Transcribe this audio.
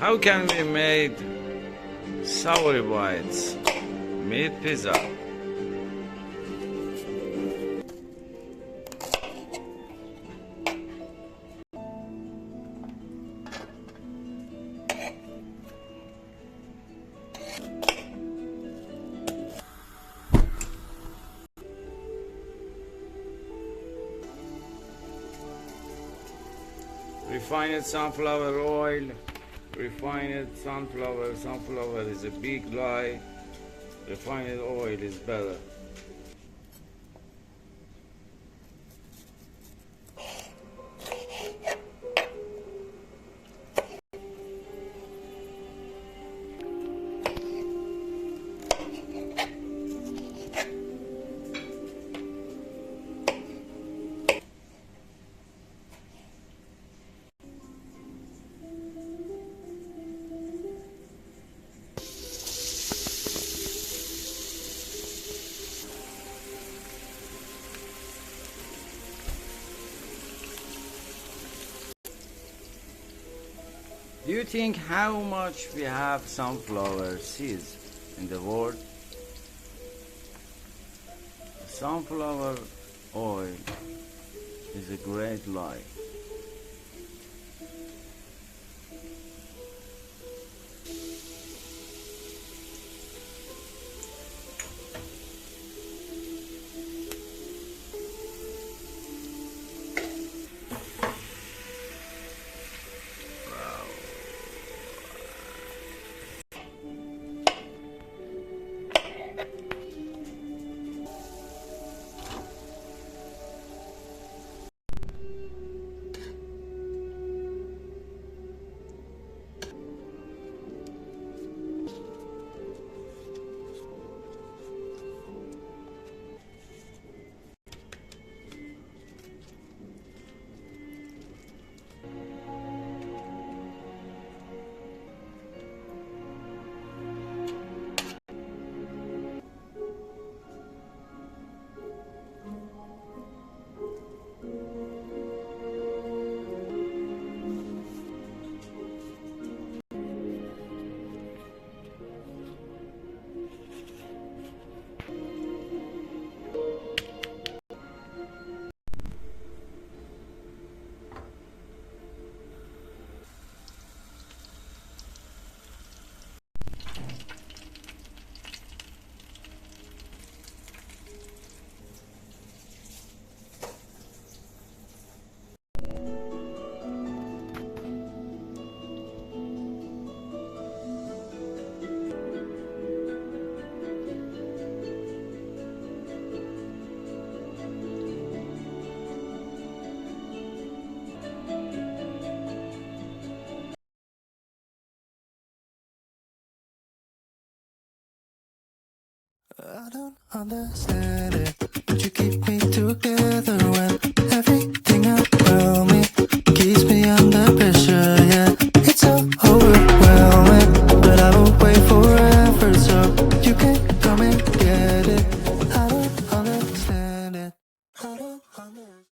How can we make sour bites meat pizza? Refined sunflower oil. Refined sunflower is a big lie. Refined oil is better. Do you think how much we have sunflower seeds in the world? Sunflower oil is a great lie. I don't understand it, but you keep me together when